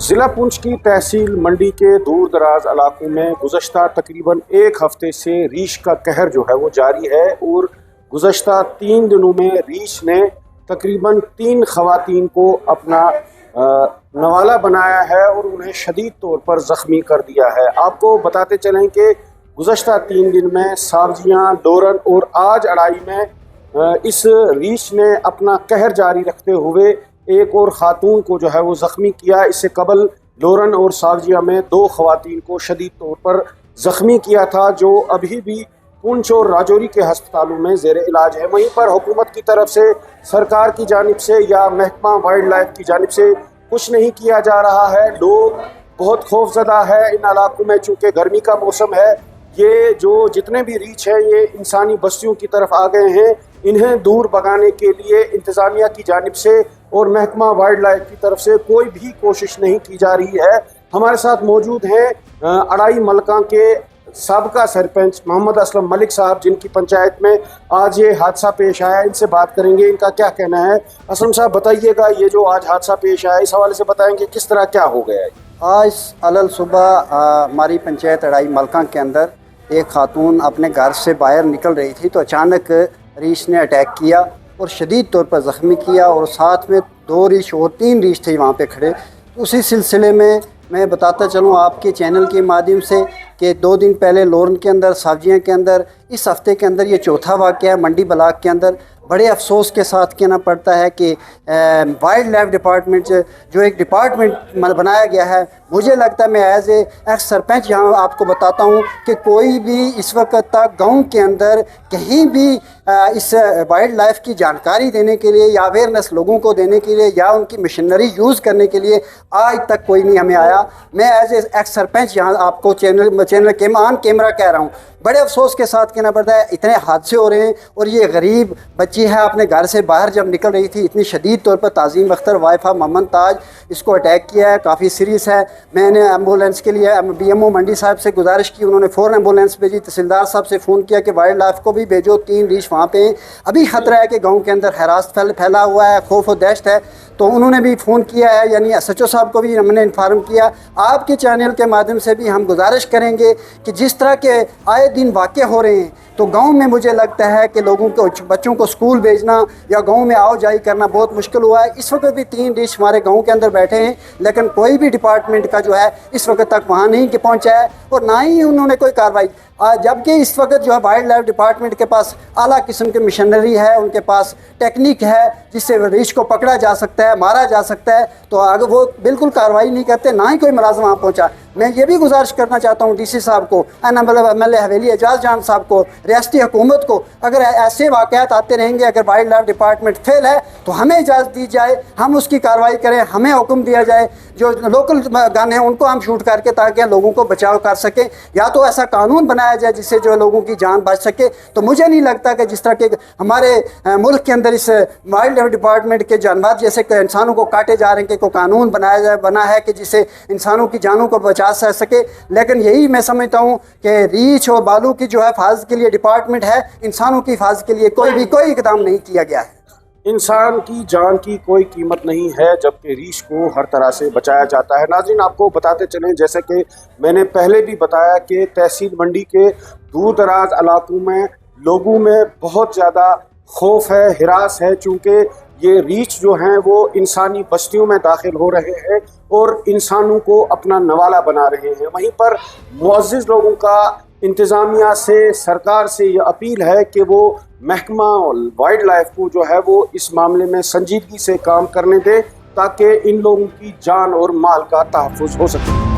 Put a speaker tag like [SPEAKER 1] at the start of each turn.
[SPEAKER 1] ضلع پونچھ کی تحصیل منڈی کے دور دراز علاقوں میں گزشتہ تقریباً ایک ہفتے سے ریچھ کا قہر جو ہے وہ جاری ہے، اور گزشتہ 3 دنوں میں ریچھ نے تقریباً 3 خواتین کو اپنا نوالا بنایا ہے اور انہیں شدید طور پر زخمی کر دیا ہے۔ آپ کو بتاتے چلیں کہ گزشتہ 3 دن میں سابجیاں، لورن اور آج اڑائی میں اس ریچھ نے اپنا قہر جاری رکھتے ہوئے ایک اور خاتون کو جو ہے وہ زخمی کیا۔ اس سے قبل لورن اور سابجیہ میں 2 خواتین کو شدید طور پر زخمی کیا تھا، جو ابھی بھی پونچھ اور راجوری کے ہسپتالوں میں زیر علاج ہے۔ وہیں پر حکومت کی طرف سے، سرکار کی جانب سے یا محکمہ وائلڈ لائف کی جانب سے کچھ نہیں کیا جا رہا ہے۔ لوگ بہت خوف زدہ ہے ان علاقوں میں، چونکہ گرمی کا موسم ہے۔ یہ جو جتنے بھی ریچھ ہیں یہ انسانی بستیوں کی طرف آ گئے ہیں۔ انہیں دور بھگانے کے لیے انتظامیہ کی جانب سے اور محکمہ وائلڈ لائف کی طرف سے کوئی بھی کوشش نہیں کی جا رہی ہے۔ ہمارے ساتھ موجود ہیں اڑائی ملکہ کے سابقہ سرپنچ محمد اسلم ملک صاحب، جن کی پنچایت میں آج یہ حادثہ پیش آیا۔ ان سے بات کریں گے، ان کا کیا کہنا ہے۔ اسلم صاحب بتائیے گا، یہ جو آج حادثہ پیش آیا اس حوالے سے بتائیں گے کس طرح کیا ہو گیا ہے؟
[SPEAKER 2] آج علل صبح ہماری پنچایت اڑائی ملکہ کے اندر ایک خاتون اپنے گھر سے باہر نکل رہی تھی تو اچانک ریچھ نے اٹیک کیا اور شدید طور پر زخمی کیا، اور ساتھ میں 2 ریچھ اور 3 ریچھ تھے وہاں پہ کھڑے۔ اسی سلسلے میں بتاتا چلوں آپ کے چینل کے مادھیم سے کہ 2 دن پہلے لورن کے اندر، سابجیاں کے اندر، اس ہفتے کے اندر یہ چوتھا واقعہ ہے منڈی بلاک کے اندر۔ بڑے افسوس کے ساتھ کہنا پڑتا ہے کہ وائلڈ لائف ڈپارٹمنٹ جو ایک ڈپارٹمنٹ بنایا گیا ہے، مجھے لگتا ہے، میں ایز اے ایکس سرپنچ یہاں آپ کو بتاتا ہوں کہ کوئی بھی اس وقت تک گاؤں کے اندر کہیں بھی اس وائلڈ لائف کی جانکاری دینے کے لیے یا اویئرنیس لوگوں کو دینے کے لیے یا ان کی مشینری یوز کرنے کے لیے آج تک کوئی نہیں ہمیں آیا۔ میں ایز اے ایکس سرپنچ یہاں آپ کو چینل کے آن کیمرہ کہہ رہا ہوں، بڑے افسوس کے ساتھ کہنا پڑتا ہے اتنے حادثے ہو رہے ہیں، اور یہ غریب بچی ہے اپنے گھر سے باہر جب نکل رہی تھی، اتنی شدید طور پر تعظیم اختر وائفہ محمد تاج اس کو اٹیک کیا ہے، کافی سیریس ہے۔ میں نے ایمبولینس کے لیے بی ایم او منڈی صاحب سے گزارش کی، انہوں نے فوراً ایمبولینس بھیجی۔ تحصیلدار صاحب سے فون کیا کہ وائلڈ لائف کو بھی بھیجو، 3 ریچھ وہاں پہ ہیں۔ ابھی خطرہ ہے کہ گاؤں کے اندر ہراس پھیلا ہوا ہے، خوف و دہشت ہے، تو انہوں نے بھی فون کیا ہے، یعنی ایس ایچ او صاحب کو بھی ہم نے انفارم کیا۔ آپ کے چینل کے مادھیم سے بھی ہم گزارش کریں گے کہ جس طرح کے آئے دن واقع ہو رہے ہیں تو گاؤں میں مجھے لگتا ہے کہ لوگوں کو، بچوں کو اسکول بھیجنا یا گاؤں میں آؤ جائی کرنا بہت مشکل ہوا ہے۔ اس وقت بھی 3 ریچھ ہمارے گاؤں کے اندر بیٹھے ہیں، لیکن کوئی بھی ڈپارٹمنٹ کا جو ہے اس وقت تک وہاں نہیں پہنچا ہے، اور نہ ہی انہوں نے کوئی کارروائی، جبکہ اس وقت جو ہے وائلڈ لائف ڈپارٹمنٹ کے پاس اعلیٰ قسم کی مشینری ہے، ان کے پاس ٹیکنیک ہے جس سے ریچھ کو پکڑا جا سکتا ہے، مارا جا سکتا ہے، تو اگر وہ بالکل کارروائی نہیں کرتے، نہ ہی کوئی ملازم وہاں پہنچا۔ میں یہ بھی گزارش کرنا چاہتا ہوں ڈی سی صاحب کو، ایم ایل اے حویلی اعجاز جان صاحب کو، ریاستی حکومت کو، اگر ایسے واقعات آتے رہیں گے، اگر وائلڈ لائف ڈپارٹمنٹ فیل ہے تو ہمیں اجازت دی جائے، ہم اس کی کارروائی کریں، ہمیں حکم دیا جائے، جو لوکل گن ہیں ان کو ہم شوٹ کر کے تاکہ لوگوں کو بچاؤ کر سکیں، یا تو ایسا قانون بنایا جائے جس سے جو لوگوں کی جان بچ سکے۔ تو مجھے نہیں لگتا کہ جس طرح کے ہمارے ملک کے اندر اس وائلڈ لائف ڈپارٹمنٹ کے جانور جیسے کہ انسانوں کو کاٹے جا رہے ہیں کہ کوئی قانون بنا ہے کہ جس سے انسانوں کی جانوں کو بچا سکے، لیکن یہی میں سمجھتا ہوں کہ ریچھ اور بالو کی جو ہے حفاظت کے لیے ڈپارٹمنٹ ہے، انسانوں کی حفاظت کے لیے کوئی اقدام نہیں کیا گیا ہے۔
[SPEAKER 1] انسان کی جان کی کوئی قیمت نہیں ہے، جبکہ ریچھ کو ہر طرح سے بچایا جاتا ہے۔ ناظرین، آپ کو بتاتے چلیں، جیسے کہ میں نے پہلے بھی بتایا کہ تحصیل منڈی کے دور دراز علاقوں میں لوگوں میں بہت زیادہ خوف ہے، ہراس ہے، چونکہ یہ ریچھ جو ہیں وہ انسانی بستیوں میں داخل ہو رہے ہیں اور انسانوں کو اپنا نوالا بنا رہے ہیں۔ وہیں پر معزز لوگوں کا انتظامیہ سے، سرکار سے یہ اپیل ہے کہ وہ محکمہ وائلڈ لائف کو جو ہے وہ اس معاملے میں سنجیدگی سے کام کرنے دیں تاکہ ان لوگوں کی جان اور مال کا تحفظ ہو سکے۔